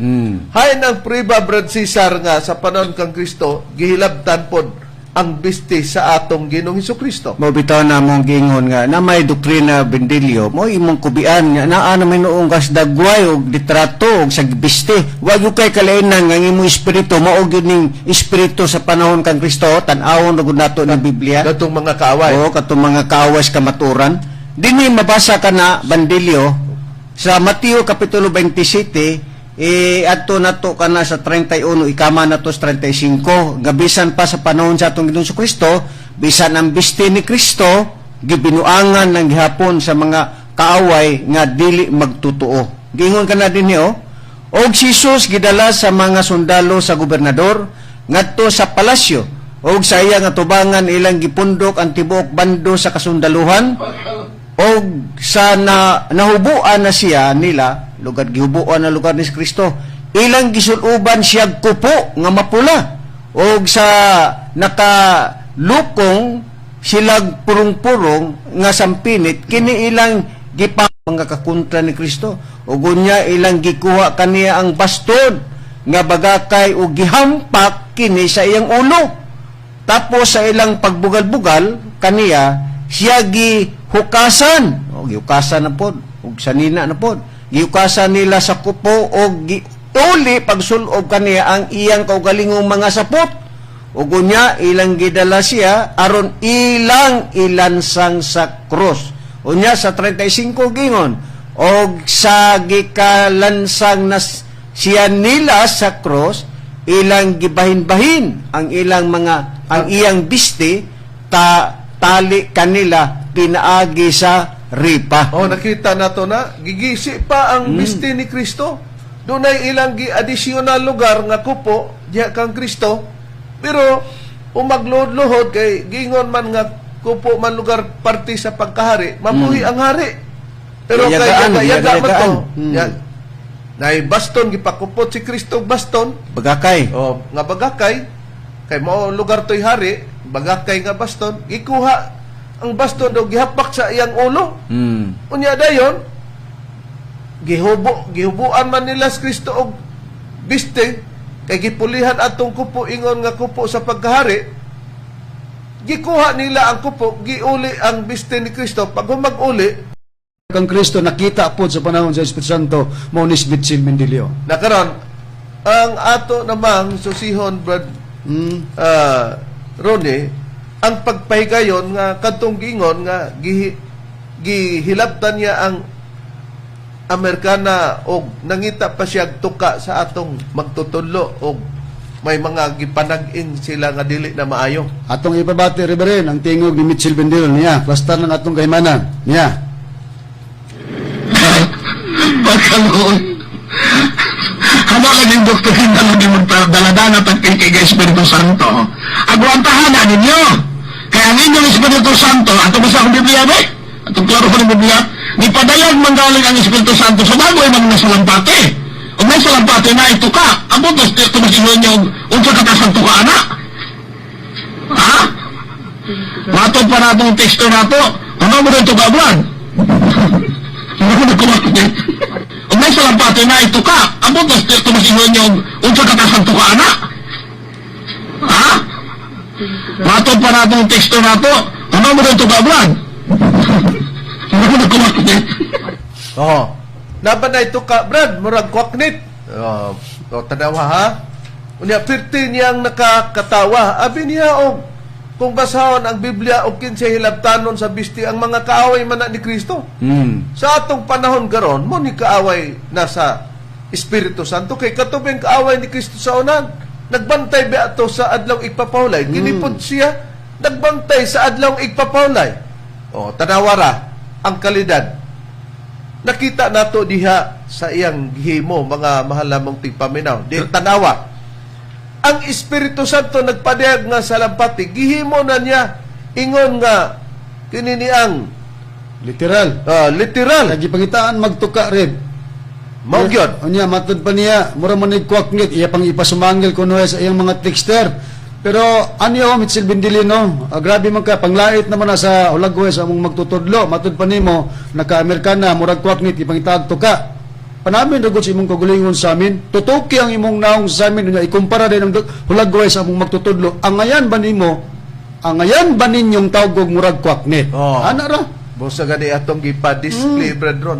Speaker 3: Hain ang priba, Brad Cesar, nga sa panahon kang Kristo, gihilabtan po ang biste sa atong Ginoong Hesukristo.
Speaker 4: Mao bitaw na mong giingon nga na may doktrina Bendilio mo imong kubian nga naa na may noong kasdagway og litrato og sagbiste wa gyud kay kalainan nga imong espiritu mao gyud ning espiritu sa panahon kang Kristo tan-awon na gud nato ng Biblia
Speaker 3: katong mga kaaway.
Speaker 4: Katong mga kaaway sa kamaturan dinhi mabasa kana Bendilio sa Mateo kapitulo 27 ato nato kana sa 31 ikama nato sa 35 gabisan pa sa panahon sa atong Ginoong Kristo bisan ang biste ni Kristo gibinuangan ng gihapon sa mga kaaway nga dili magtutuo giingon kana dinhi og si Jesus gidala sa mga sundalo sa gobernador ngadto sa palasyo og sa iya nga tubangan ilang gipundok ang tibuok bando sa kasundaluhan og sa nahubuan na siya nila lugar gihubuan na lugar ni Kristo ilang gisuluban siya kupo nga mapula og sa nakalukong silag purong-purong nga sampinit kini ilang gipang mga kakontra ni Kristo ug unya ilang gikuha kaniya ang baston nga bagakay og gihampak kini sa iyang ulo tapos sa ilang pagbugal-bugal kaniya siya gihukasan og gihukasan na pod ug sanina na pod giukasan nila sa kupo o uli pagsulob kaniya ang iyang kaugalingong mga sapot ug unya ilang gidala siya aron ilang ilansang sa krus unya sa 35 gingon og sa gikalansang na siya nila sa krus ilang gibahin-bahin ang iyang biste tali kanila pinaagi sa ripa.
Speaker 3: Nakita nato na gigisi pa ang biste ni Kristo. Dunay ilang gi-additional lugar nga kupo diha kang Kristo. Pero umagluhod-luhod kay gingon man nga kupo man lugar parte sa pagkahari, mabuhi ang hari. Pero kay yaga man to. Nay baston gipakupot si Kristo baston,
Speaker 4: bagakay.
Speaker 3: Nga bagakay kay mao lugar toy hari, bagakay nga baston, gikuha ang baston do gihapak sa iyang ulo. Unya dayon gihubuan man nila sa Kristo og biste kay gipulihan atong kupo ingon nga kupo sa pagkahari. Gikuha nila ang kupo, giuli ang biste ni Kristo. Pag humag-uli
Speaker 5: kang Kristo nakita po sa panahon sa Espiritu Santo mao ni Bendilio Bendilio.
Speaker 3: Nakaron ang ato namang susihon Brad Ronnie ang pagpahigayon nga kadtong gingon nga gihilabtan niya ang Amerikana og nangita pa siya tuka sa atong magtutudlo og may mga gipanag-in sila nga dili na maayo.
Speaker 5: Atong ipabati Reverend ang tingog ni Mitchell Bendilio niya basta ng atong kahimanan niya.
Speaker 6: Pagkaloon hanakan yung doktor hindi mo magdaladana pagpil kay Espiritu Santo agwantahan na ninyo kaya ang inyong Espiritu Santo atong basa akong Biblia ba? Atong klaro ko ng Biblia nipadayag manggaling ang Espiritu Santo sa bago ay mga nasalampate o may salampate na ito ka abot na ito masingon nyo unsa katasang tuka anak ha? matod pa na itong teksto na ito ano mo rin ito kablan ano mo na kumakit o may ay salampati na ito ka. Amo to spirito masingon yung unsa ka kasang tuka anak. Ha? Matod pa na itong teksto na to. Ano mo rin tuka, Brad? Ano mo rin kumakit?
Speaker 3: Oh. Naban na ito ka, Brad, murag kwaknit. Tanawa ha. Unya 15 niyang nakakatawa. Abi niya kung basahon ang Biblia o kinsay hilabtanon sa bisti ang mga kaaway man na ni Kristo. Sa atong panahon karon mo ni kaaway nasa Espiritu Santo kay katubing kaaway ni Kristo sa unan. Nagbantay ba ato sa adlaw igpapahulay? Kinipod siya nagbantay sa adlaw igpapahulay. Tanawara ang kalidad. Nakita nato diha sa iyang gihimo mga mahal namong tigpaminaw. Di tanawa. Ang Espiritu Santo nagpadayag nga sa lampati, gihimo na niya ingon nga kininiang
Speaker 5: Literal.
Speaker 3: literal.
Speaker 5: Nagipangitaan magtuka red.
Speaker 3: Mao gyud.
Speaker 5: Unya matod pa niya, mura man nagkwaknit, iya pang ipasumangil kuno sa iyang mga trickster. Pero anyo Mitchell Bindilino, grabe man ka panglait naman na sa ulagwe sa among magtutudlo. Matod pa nimo naka-Amerikana murag kwaknit ipangitag tuka. Panamin ragod sa imong kagulingon sa amin. Tutuki ang imong naong sa amin nga ikumpara din ang hulagway sa among magtutudlo. Ang ngayan ba nimo? Ang ngayan ba ninyong tawgog murag kwaknit? Ana ra?
Speaker 3: Busa gani atong gipa-display Brad Ron.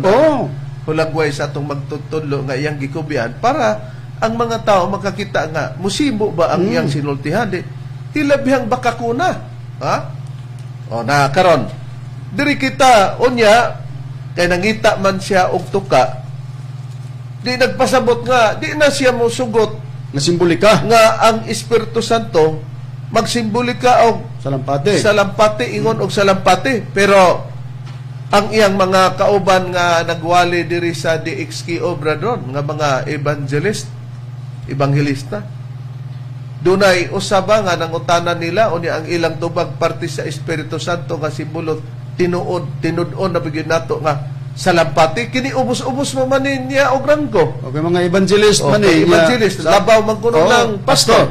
Speaker 3: Hulagway sa atong magtutudlo nga iyang gikubian para ang mga tao makakita nga musibo ba ang iyang sinultihan di tilabihang bakakuna. Ha? Na karon. Diri kita unya kay nangita man siya og tuka. Di nagpasabot nga, di na siya mo sugot
Speaker 5: Nasimbolika.
Speaker 3: nga ang Espiritu Santo magsimbolika og salampati ingon og salampati. Pero ang iyang mga kauban nga nagwali diri sa DXK Obrador nga mga evangelista dunay usaba nga nangutanan nila unya ang ilang tubag parte sa Espiritu Santo nga simbolo tinud-on na bigyan nato nga salampati kini ubos-ubos mo man niya og ranggo.
Speaker 5: Okay, mga evangelist man
Speaker 3: evangelist labaw man kuno ng pastor.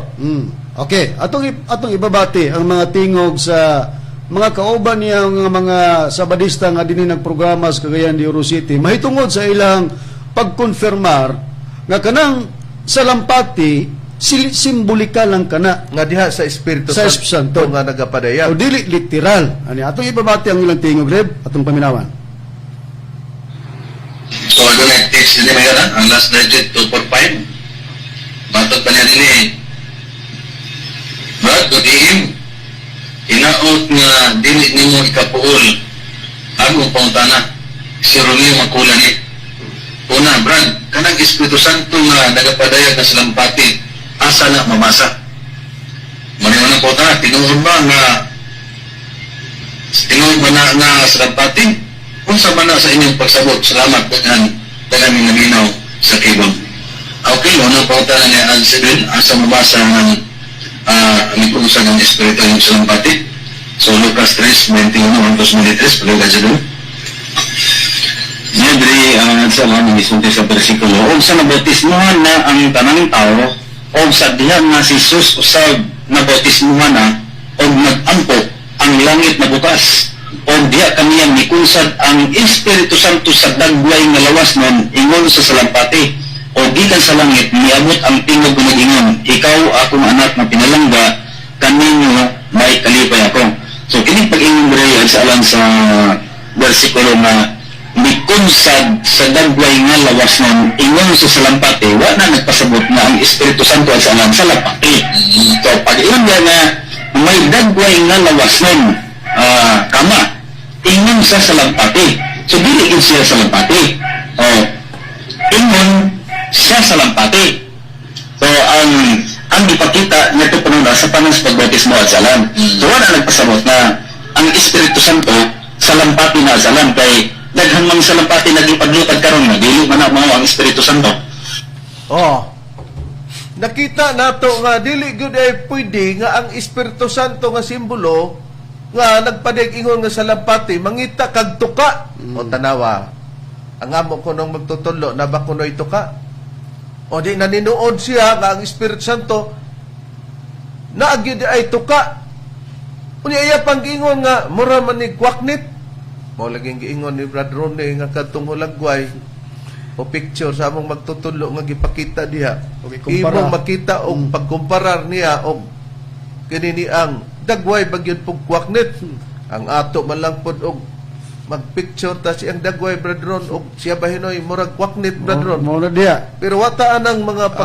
Speaker 5: Okay, atong ibabati ang mga tingog sa mga kauban niya mga sabadista nga dinhi nagprograma sa Cagayan de Oro City mahitungod sa ilang pagkonfirmar nga kanang salampati simbolika lang kana
Speaker 3: nga diha sa Espiritu
Speaker 5: Santo
Speaker 3: nga nagapadayag.
Speaker 5: O dili literal. Ani atong ibabati ang ilang tingog Reb atong paminawan.
Speaker 6: So, ano na text nila ngayon, ang last digit, 245. Batot pa niya nila Brad, Dodiim, inaot nga dili ninyo ikapuol. Agong pangutana, si Romeo Makula ni. Una, Brad, kanang Espiritu Santo nga nagapadayag na salampati, asa na mamasa? Maniwan po ta, tinuod ba na salampati? Kung sa mana sa inyong pagsabot, salamat dengan naminaw sa kibang. Okay, unang pautan niya ang sabihin, asa mabasa ng amikusa ng Espiritu yung salampati. So, Lucas 3:21-23, pagkaga siya doon.
Speaker 8: Siyempre, sa mga misunti sa versikulo, o sa nabautismuhan na ang tanang tao, o sa diha nga si Jesus usab nabautismuhan na, o nag-ampo ang langit na bukas. O diya kaniya mikunsad ang Espiritu Santo sa dagway nga lawas nun ingon sa salampati o gikan sa langit niabot ang tingog nga nagingon ikaw akong anak na pinalangga kaninyo may kalipay ako. So kini pag-ingon rin sa alang sa versikulo na mikunsad sa dagway nga lawas nun ingon sa salampati wa na nagpasabot na ang Espiritu Santo sa alang salampati. So pag-ingon nga may dagway nga lawas nun kama ingon sa salampati. So, dili siya salampati. Ingon siya salampati. So, ang ipakita nito panuna sa panang sa pagbautismo at salam. So, wala nagpasabot na ang Espiritu Santo salampati na salam kay daghang mga salampati nagipaglutad karon na dili man ang Espiritu Santo.
Speaker 3: Nakita nato nga dili gyud ay pwede nga ang Espiritu Santo nga simbolo nga nagpadayag ingon nga salampati mangita kag tuka. O tanawa ang amo ko nung magtutudlo na ba kunoy tuka o di naninuod siya nga ang Espiritu Santo naagid ay tuka unya iya pang giingon nga mura man ni kwaknit mo laging giingon ni Brad Ronnie nga kadtong hulagway o picture sa among magtutulo nga gipakita diha.
Speaker 5: Okay, kumpara.
Speaker 3: Imong makita og pagkumparar niya og kini ang dagway bagyod pug kwaknet. Ang ato man lang pod og magpicture ta siyang dagway bradron og siya bahinoy murag kwaknet bradron.
Speaker 5: Mo na diya.
Speaker 3: Pero wataan ang mga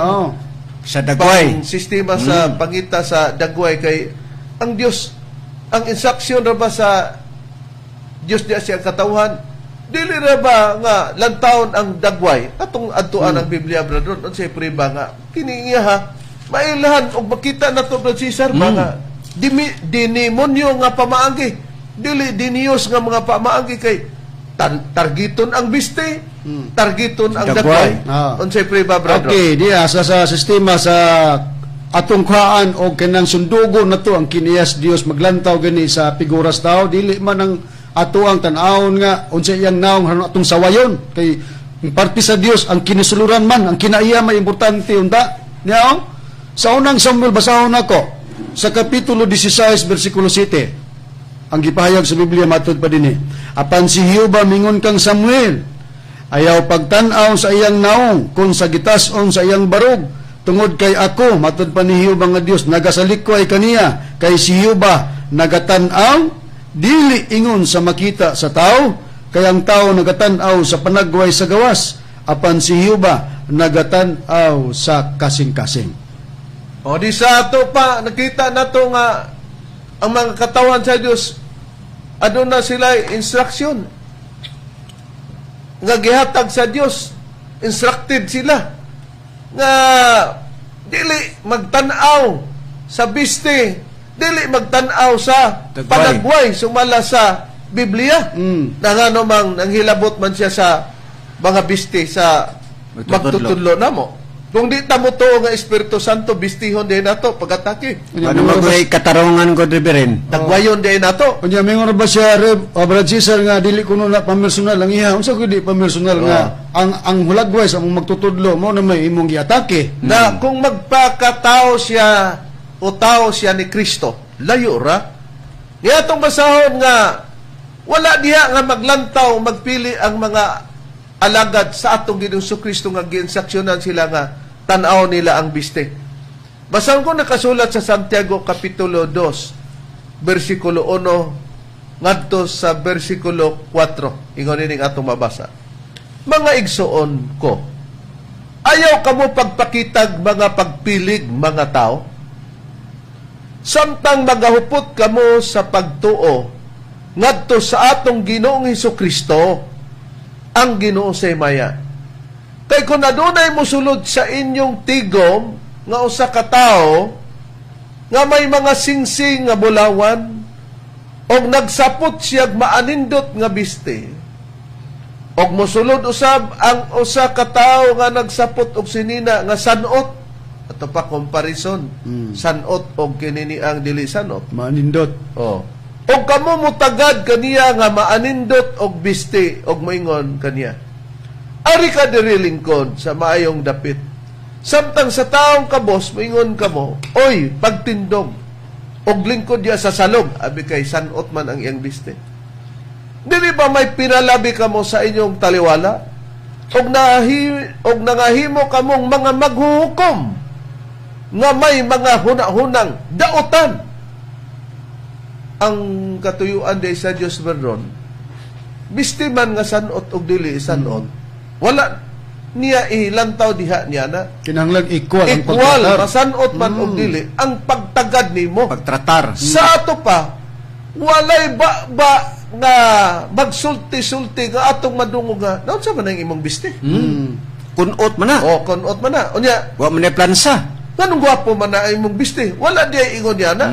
Speaker 4: Sa dagway.
Speaker 3: sistema sa pangita sa dagway kay ang Dios, ang instruction ra ba sa Dios diya siyang katawhan, dili ra ba nga lantawon ang dagway atong adtuan ang Biblia bradron unsay priba nga kini iya ha mailahan og makita nato Brad Cesar mga dinimonyo nga pamaanggi, dili diniyos nga mga pamaanggi kay targeton ang biste, targeton ang dagway. Unsay priba bradron?
Speaker 5: Okay, diya sa sistema sa atong kuhaan o kanang sundugo na to ang kiniyas Dios maglantaw gani sa figuras tao, dili man ang ato ang tan-awon nga unsay iyang naong haron atong sawayon kay parte sa Dios ang kinisuluran man ang kinaiya may importante unta niya sa unang Samuel basahon nako sa kapitulo 16 bersikulo 7 ang gipahayag sa Biblia matud pa dinhi apan si Jehova mingon kang Samuel ayaw pagtan-aw sa iyang naong kung sa gitas-on sa iyang barog tungod kay ako matud pa ni Jehova nga Dios nagasalikway kaniya kay si Jehova nagatan-aw dili ingon sa makita sa tao, kay ang tao nagatan-aw sa panagway sa gawas, apan si Jehova nagatan-aw sa kasing-kasing.
Speaker 3: O di sa ato pa, nakita nato nga ang mga katawan sa Dios aduna sila instruction nga gihatag sa Dios, instructed sila nga dili magtan-aw sa biste, dili magtan-aw sa
Speaker 4: dagway.
Speaker 3: panagway sumala sa Biblia. Nangano mang nanghilabot man siya sa mga biste sa magtutudlo namo. Kung di ta mo tuo nga Espiritu Santo bistihon din nato pagatake.
Speaker 4: Ano magway katarungan ko Reverend?
Speaker 3: Dagwayon din nato.
Speaker 5: Unya mingon ba siya Brad Cesar nga dili kuno na pamersonal ang iha. Unsa ko di pamersonal nga ang hulagway sa mong magtutudlo mo na may imong giatake.
Speaker 3: Na kung magpakatao siya o tao siya ni Kristo, layo ra. Niya itong basahon nga wala diha nga maglantaw, magpili ang mga alagad sa atong Ginoong Kristo nga giinsaksyonan sila nga tan-aw nila ang biste. Basahon ko nakasulat sa Santiago Kapitulo 2, versikulo 1, ngadto sa versikulo 4. Ingon ining atong mabasa. Mga igsoon ko, ayaw kamo pagpakitag mga pagpilig mga tao, samtang magahupot kamo sa pagtuo ngadto sa atong Ginoong Hesukristo ang Ginoo sa maya. Kay kung adunay mosulod sa inyong tigom nga usa ka tawo nga may mga singsing nga bulawan og nagsapot siya maanindot nga biste og mosulod usab ang usa ka tawo nga nagsapot og sinina nga sanot ato pa comparison sanot og kinini ang dili sanot
Speaker 5: Manindot.
Speaker 3: og kamo mutagad kaniya nga maanindot og biste og moingon kaniya ari ka diri lingkod sa maayong dapit samtang sa taong kabos moingon kamo oy pagtindog og lingkod diya sa salog abi kay sanot man ang iyang biste. Dili ba may pinalabi kamo sa inyong taliwala og nangahimo kamong mga maghuhukom nga may mga hunahunang daotan. Ang katuyuan day sa Dios berdon, bisti man nga sanot og dili sanot, wala niya ilantaw diha niya na.
Speaker 5: Kinahanglan equal ang
Speaker 3: Equal,
Speaker 5: pagtratar.
Speaker 3: masanot man og dili, ang pagtagad nimo.
Speaker 4: Pagtratar.
Speaker 3: Sa ato pa, walay ba nga magsulti-sulti nga atong madungog nga, naon sa man ang imong bisti?
Speaker 4: Kunot man na.
Speaker 3: O, kunot man na. Unya,
Speaker 4: Wa man na plansa.
Speaker 3: ganun gwapo man na imong bisti. Wala diya ingon niya na.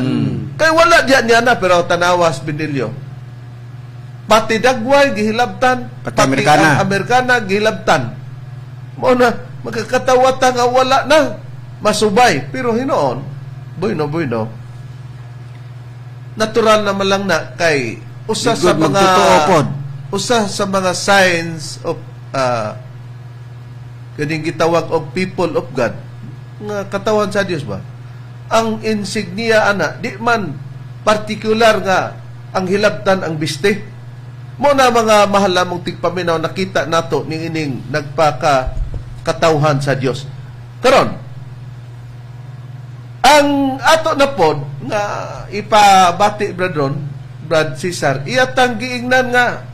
Speaker 3: Kay wala diya niya na, pero tanawas binilyo. Pati dagway, gihilabtan.
Speaker 4: Pati Amerikana.
Speaker 3: ang Amerikana, gihilabtan. Mo na, magkakatawata nga wala na. Masubay. Pero hinoon, bueno. Natural naman lang na kay usa sa
Speaker 4: Good
Speaker 3: mga
Speaker 4: magtotoo pod.
Speaker 3: usa sa mga signs of kaning gitawag og people of God nga katawan sa Dios ba, ang insignia ana di man partikular nga ang hilabtan ang biste, Mo na mga mahal namong tigpaminaw, nakita nato ni ining nagpakatauhan sa Dios. Karon, ang ato na pod nga ipabati Brad Cesar, iyatang giingnan nga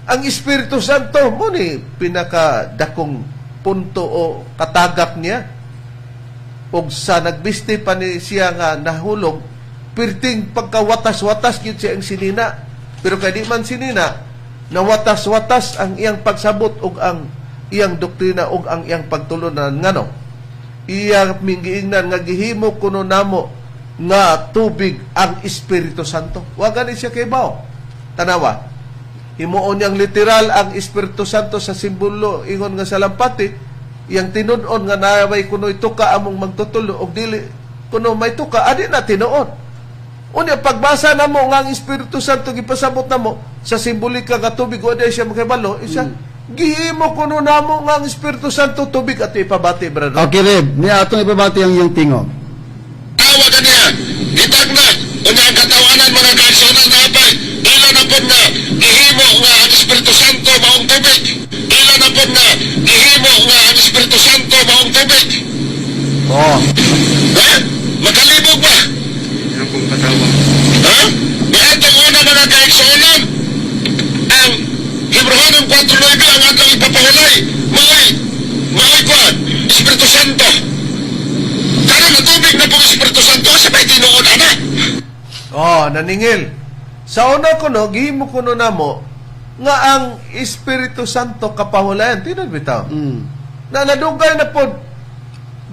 Speaker 3: ang Espiritu Santo mo ni pinakadakong punto o katagak niya. Og sa nagbiste pa ni siya nga nahulog, pirting pagkawatas-watas gyud siya ang sinina. Pero kay di man sinina, nawatas-watas ang iyang pagsabot og ang iyang doktrina og ang iyang pagtulunan ngano. Iya mingiingnan nga gihimo kuno namo nga tubig ang Espiritu Santo. Wa gani siya kay bao. Tanawa, himuon niyang literal ang Espiritu Santo sa simbolo ingon nga salampati, yang tinud-on nga naway kuno ituka among magtutulo og dili kuno may tuka adi na tinuod. Unya pagbasa namo nga ang Espiritu Santo gipasabot namo sa simbolika nga tubig o di siya makibalo, isa gihimo kuno namo nga ang Espiritu Santo tubig at ipabati, brother.
Speaker 5: Okay, Reb. Niya atong ipabati ang iyong tingog.
Speaker 6: Tawa niya, itag na, unya ang katawanan mga kaigsunan na apay, ila na po na, gihimo nga ang Espiritu Santo maong tubig. Ila na po na, gihimo nga ang Espiritu Santo maong tubig.
Speaker 5: Oh.
Speaker 6: Ha? Makalibog ba?
Speaker 7: Yan pong katawa.
Speaker 6: Ha? Itong una mga kaigsunan, ang Hebrehanong 4:9 ang atong ipapahulay, may kwan, Espiritu Santo. Kaya na tubig na pong Espiritu Santo, sabay tinuod na.
Speaker 3: Oh, naningil. Sa una kuno gihimo kuno namo nga ang Espiritu Santo kapahulayan tinud bitaw. Na nadugay na pod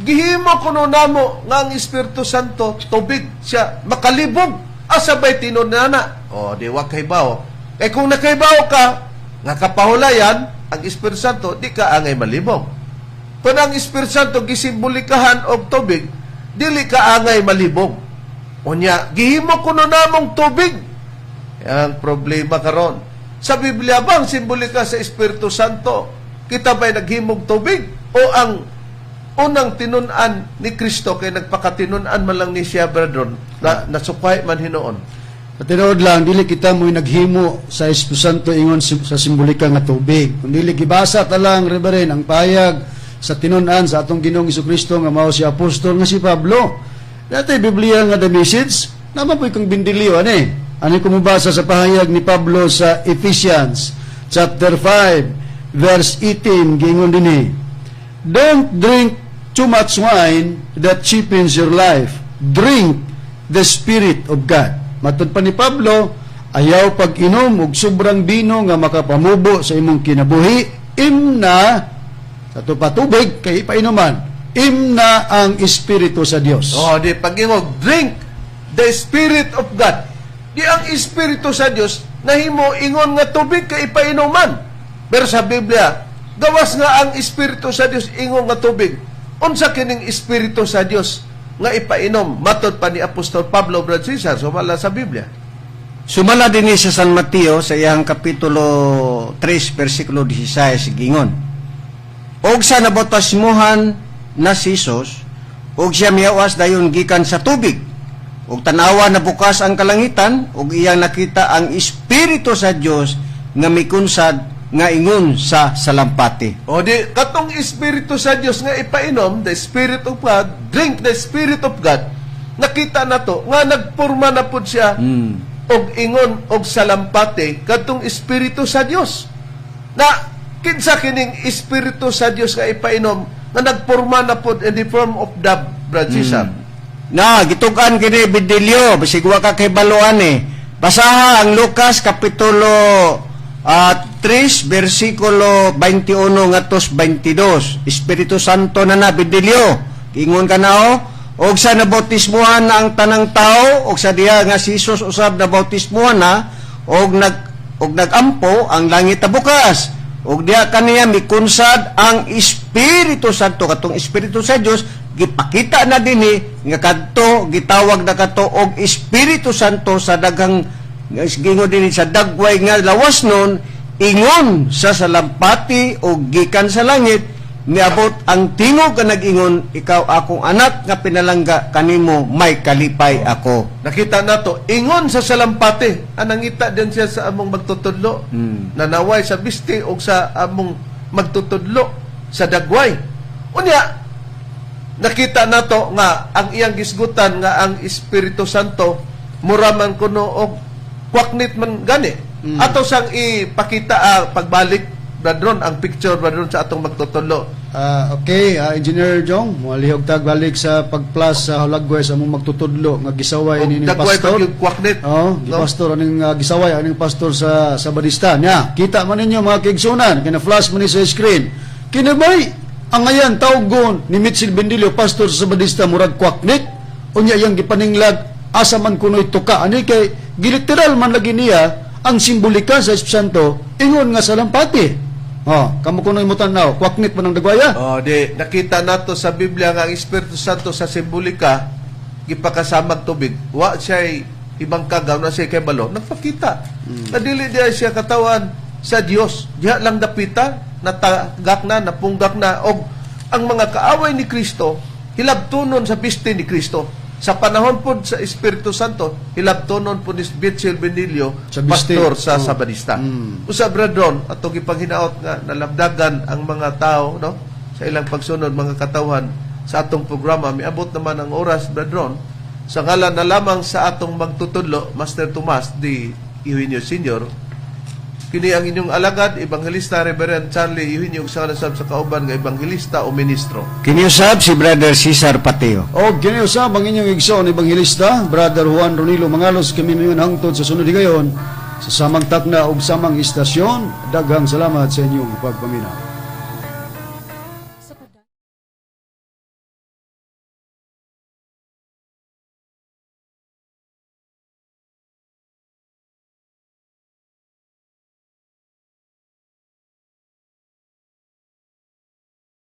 Speaker 3: gihimo kuno namo nga ang Espiritu Santo tubig siya makalibog asabay tinud na. Oh, di wa kay bawo. Eh kung nakaibaw ka nga kapahulayan ang Espiritu Santo, di ka angay malibog. Kung ang Espiritu Santo gisimbolikahan og tubig, dili ka angay malibog. Unya, gihimo kuno namong tubig. Ang problema karon. Sa Biblia bang simbolika sa Espiritu Santo? Kita ba'y naghimog tubig? O ang unang tinun-an ni Kristo kay nagpakatinun-an man lang ni siya, brother, na nasupay man hinoon?
Speaker 5: Patinood lang, dili kita mo'y naghimo sa Espiritu Santo ingon sa simbolika nga tubig. Kung dili gibasa talang, Reverend, ang payag sa tinun-an sa atong Ginoong Jesucristo nga mao si apostol nga si Pablo. Dati Biblia nga the message, naman po'y kong bindiliw, Ano kumubasa sa pahayag ni Pablo sa Ephesians chapter 5 verse 18 gingon dinhi, don't drink too much wine that cheapens your life. Drink the Spirit of God. Matod pa ni Pablo, ayaw pag-inom og sobrang bino nga makapamubo sa imong kinabuhi. Imna sa tubig kay painuman. Imna ang Espiritu sa Dios.
Speaker 3: Oh, di pag-ingog, drink the Spirit of God. Di ang Espiritu sa Dios nahimo ingon nga tubig kay ipainuman. Pero sa Biblia, gawas nga ang Espiritu sa Dios ingon nga tubig. Unsa kining Espiritu sa Dios nga ipainom? Matod pa ni Apostol Pablo, Brad Cesar, sumala sa Biblia.
Speaker 4: Sumala din sa San Mateo sa iyang kapitulo 3 versikulo 16 gingon, og sa nabotasmuhan na si Jesus, og siya miyawas dayon gikan sa tubig, og tanawa na bukas ang kalangitan, og iyang nakita ang Espiritu sa Dios nga mikunsad nga ingon sa salampati.
Speaker 3: O di, katong Espiritu sa Dios nga ipainom, the Spirit of God, drink the Spirit of God, nakita na to, nga nagpurma na po siya, og ingon, og salampati, katong Espiritu sa Dios. Na, kinsa kining Espiritu sa Dios nga ipainom, nga nagpurma na po in the form of dove, Brad Cesar.
Speaker 4: Na, gitugan kini bidilyo, basig wa ka kay baluan Basaha ang Lucas kapitulo 3 versikulo 21 ngadtos 22. Espiritu Santo na bidilyo. Ingon ka na og sa nabautismuhan na ang tanang tao, og sa diha nga si Jesus usab nabautismuhan na, og nagampo ang langit na bukas. Og diha kaniya mikunsad ang Espiritu Santo, katong Espiritu sa Dios gipakita na dinhi nga kadto gitawag na kadto og Espiritu Santo sa daghang gingon dinhi sa dagway nga lawas nun, ingon sa salampati o gikan sa langit niabot ang tingog ka nag-ingon, ikaw akong anak nga pinalangga kanimo, may kalipay ako.
Speaker 3: Nakita nato ingon sa salampati, anangita din siya sa among magtutudlo. Nanaway sa bisti o sa among magtutudlo sa dagway. Unya, nakita nato nga ang iyang gisgutan nga ang Espiritu Santo muraman kuno og kwaknit man gani. Ato sang ipakita pagbalik Bradron, ang picture Bradron sa atong magtutudlo.
Speaker 5: Okay, Engineer Jong, malihog tag balik sa pagplas sa Halagway sa among magtutudlo nga gisaway ni pastor.
Speaker 3: Kwaknit.
Speaker 5: Pastor aning gisaway aning pastor sa Sabadista. Nya, kita man ninyo mga kaigsunan, kina flash man ni sa screen. Kinabay ang ayan tawgon ni Mitchell Bendilio pastor sa Sabadista murag kwaknit. Unya yang gipaninglag asa man kunoy tuka ani kay giliteral man lagi niya ang simbolika sa Espiritu Santo ingon nga salampati. Kamu kunoy mo tanaw, kwaknit man ang dagwaya.
Speaker 3: Nakita nato sa Biblia nga ang Espiritu Santo sa simbolika gipakasamag tubig. Wa siya ibang kagaw na siya kay balo. Nagpakita. Nadili diya siya katawan sa Dios. Diya lang dapita, natagak na, napunggak na og ang mga kaaway ni Kristo hilabtunon sa piste ni Kristo. Sa panahon po sa Espiritu Santo, hilabtonon po ni Mitchell Bendilio, pastor sa Sabadista. Usa Bradron, atong ipanghinaot nga nalabdagan ang mga tao, no, sa ilang pagsunod, mga katawhan sa atong programa. Miabot naman ang oras, Bradron, sa ngalan na lamang sa atong magtutudlo, Master Tomas D. Eugenio Sr., kini ang inyong alagad, Evangelista Reverend Charlie Eugenio sa kanasab sa kauban nga Evangelista o Ministro.
Speaker 4: Kiniusab si Brother Cesar Pateo.
Speaker 5: O kiniusab ang inyong igsoon Evangelista, Brother Juan Ronilo Mangalos, kami ngayon hangtod sa sunod higayon, sa samang takna o samang istasyon. Daghang salamat sa inyong pagpaminaw.